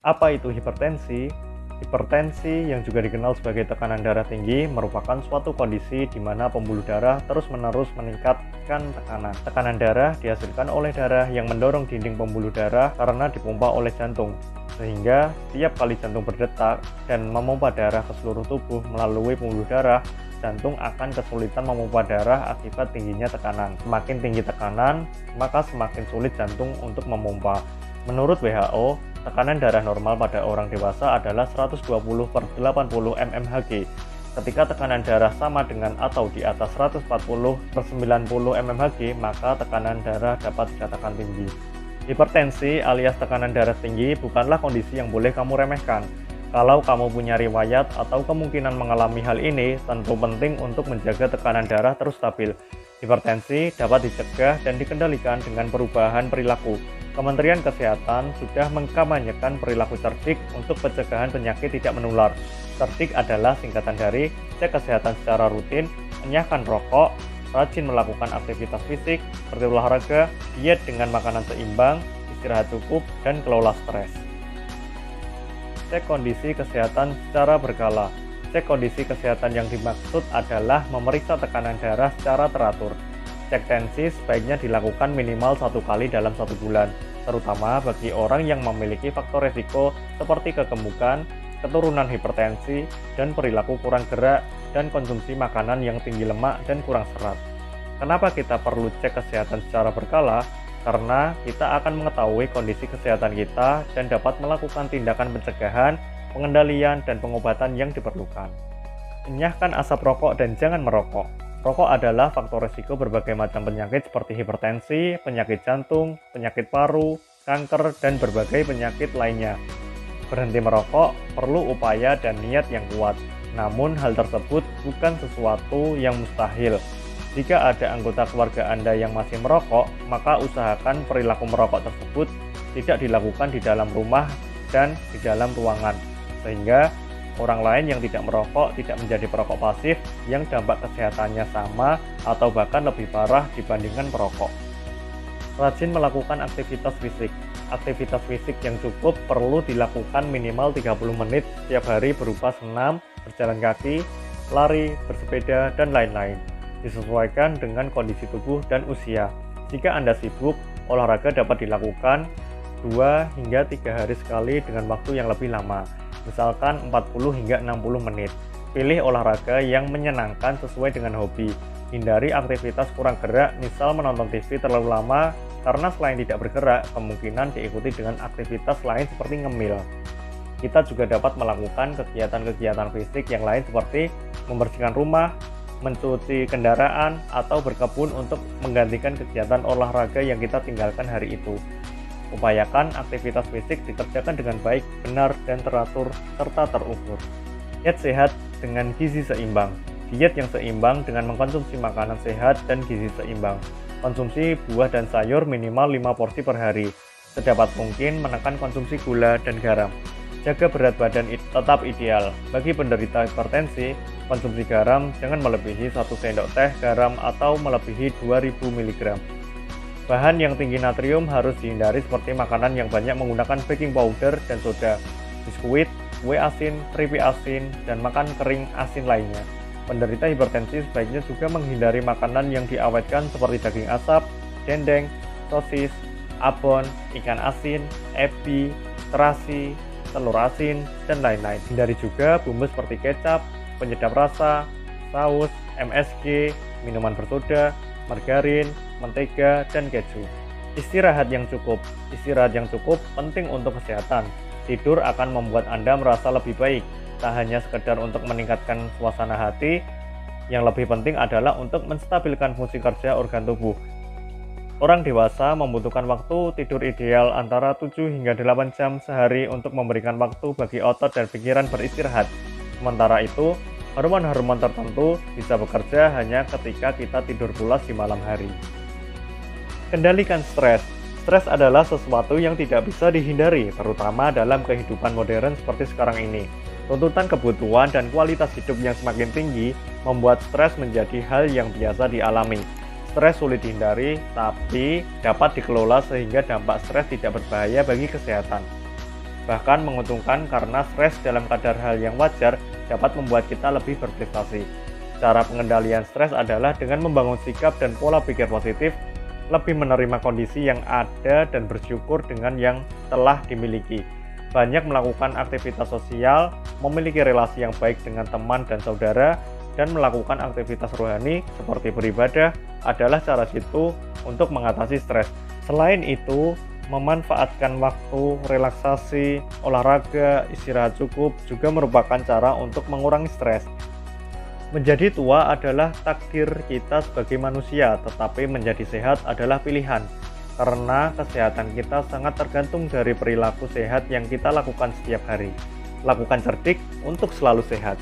Apa itu hipertensi? Hipertensi yang juga dikenal sebagai tekanan darah tinggi merupakan suatu kondisi di mana pembuluh darah terus-menerus meningkatkan tekanan. Tekanan darah dihasilkan oleh darah yang mendorong dinding pembuluh darah karena dipompa oleh jantung. Sehingga setiap kali jantung berdetak dan memompa darah ke seluruh tubuh melalui pembuluh darah, jantung akan kesulitan memompa darah akibat tingginya tekanan. Semakin tinggi tekanan, maka semakin sulit jantung untuk memompa. Menurut WHO, tekanan darah normal pada orang dewasa adalah 120/80 mmHg. Ketika tekanan darah sama dengan atau di atas 140/90 mmHg, maka tekanan darah dapat dikatakan tinggi. Hipertensi alias tekanan darah tinggi bukanlah kondisi yang boleh kamu remehkan. Kalau kamu punya riwayat atau kemungkinan mengalami hal ini, tentu penting untuk menjaga tekanan darah terus stabil. Hipertensi dapat dicegah dan dikendalikan dengan perubahan perilaku. Kementerian Kesehatan sudah mengkampanyekan perilaku cerdik untuk pencegahan penyakit tidak menular. Cerdik adalah singkatan dari cek kesehatan secara rutin, enyahkan rokok, rajin melakukan aktivitas fisik seperti olahraga, diet dengan makanan seimbang, istirahat cukup, dan kelola stres. Cek kondisi kesehatan secara berkala. Cek kondisi kesehatan yang dimaksud adalah memeriksa tekanan darah secara teratur. Cek tensi sebaiknya dilakukan minimal 1 kali dalam 1 bulan, terutama bagi orang yang memiliki faktor resiko seperti kegemukan, keturunan hipertensi, dan perilaku kurang gerak, dan konsumsi makanan yang tinggi lemak dan kurang serat. Kenapa kita perlu cek kesehatan secara berkala? Karena kita akan mengetahui kondisi kesehatan kita dan dapat melakukan tindakan pencegahan, pengendalian, dan pengobatan yang diperlukan. Enyahkan asap rokok dan jangan merokok. Rokok adalah faktor risiko berbagai macam penyakit seperti hipertensi, penyakit jantung, penyakit paru, kanker, dan berbagai penyakit lainnya. Berhenti merokok perlu upaya dan niat yang kuat, namun hal tersebut bukan sesuatu yang mustahil. Jika ada anggota keluarga Anda yang masih merokok, maka usahakan perilaku merokok tersebut tidak dilakukan di dalam rumah dan di dalam ruangan, sehingga orang lain yang tidak merokok tidak menjadi perokok pasif yang dampak kesehatannya sama atau bahkan lebih parah dibandingkan perokok. Rajin melakukan aktivitas fisik. Aktivitas fisik yang cukup perlu dilakukan minimal 30 menit setiap hari berupa senam, berjalan kaki, lari, bersepeda, dan lain-lain. Disesuaikan dengan kondisi tubuh dan usia. Jika Anda sibuk, olahraga dapat dilakukan 2 hingga 3 hari sekali dengan waktu yang lebih lama. Misalkan 40 hingga 60 menit. Pilih olahraga yang menyenangkan sesuai dengan hobi. Hindari aktivitas kurang gerak, misal menonton TV terlalu lama, karena selain tidak bergerak, kemungkinan diikuti dengan aktivitas lain seperti ngemil. Kita juga dapat melakukan kegiatan-kegiatan fisik yang lain seperti membersihkan rumah, mencuci kendaraan, atau berkebun untuk menggantikan kegiatan olahraga yang kita tinggalkan hari itu. Upayakan aktivitas fisik dikerjakan dengan baik, benar, dan teratur, serta terukur. Diet sehat dengan gizi seimbang. Diet yang seimbang dengan mengkonsumsi makanan sehat dan gizi seimbang. Konsumsi buah dan sayur minimal 5 porsi per hari. Sedapat mungkin menekan konsumsi gula dan garam. Jaga berat badan tetap ideal. Bagi penderita hipertensi, konsumsi garam jangan melebihi 1 sendok teh garam atau melebihi 2000 mg. Bahan yang tinggi natrium harus dihindari seperti makanan yang banyak menggunakan baking powder dan soda, biskuit, kue asin, keripik asin, dan makan kering asin lainnya. Penderita hipertensi sebaiknya juga menghindari makanan yang diawetkan seperti daging asap, dendeng, sosis, abon, ikan asin, ebi, terasi, telur asin, dan lain-lain. Hindari juga bumbu seperti kecap, penyedap rasa, saus, MSG, minuman bersoda, margarin, mentega, dan keju. Istirahat yang cukup. Istirahat yang cukup penting untuk kesehatan. Tidur akan membuat Anda merasa lebih baik. Tak hanya sekedar untuk meningkatkan suasana hati, yang lebih penting adalah untuk menstabilkan fungsi kerja organ tubuh. Orang dewasa membutuhkan waktu tidur ideal antara 7 hingga 8 jam sehari untuk memberikan waktu bagi otot dan pikiran beristirahat. Sementara itu, hormon-hormon tertentu bisa bekerja hanya ketika kita tidur pulas di malam hari. Kendalikan stres. Stres adalah sesuatu yang tidak bisa dihindari, terutama dalam kehidupan modern seperti sekarang ini. Tuntutan kebutuhan dan kualitas hidup yang semakin tinggi membuat stres menjadi hal yang biasa dialami. Stres sulit dihindari, tapi dapat dikelola sehingga dampak stres tidak berbahaya bagi kesehatan. Bahkan menguntungkan karena stres dalam kadar hal yang wajar dapat membuat kita lebih berprestasi. Cara pengendalian stres adalah dengan membangun sikap dan pola pikir positif, lebih menerima kondisi yang ada dan bersyukur dengan yang telah dimiliki. Banyak melakukan aktivitas sosial, memiliki relasi yang baik dengan teman dan saudara, dan melakukan aktivitas rohani seperti beribadah adalah cara jitu untuk mengatasi stres. Selain itu, memanfaatkan waktu, relaksasi, olahraga, istirahat cukup juga merupakan cara untuk mengurangi stres. Menjadi tua adalah takdir kita sebagai manusia, tetapi menjadi sehat adalah pilihan. Karena kesehatan kita sangat tergantung dari perilaku sehat yang kita lakukan setiap hari. Lakukan cerdik untuk selalu sehat.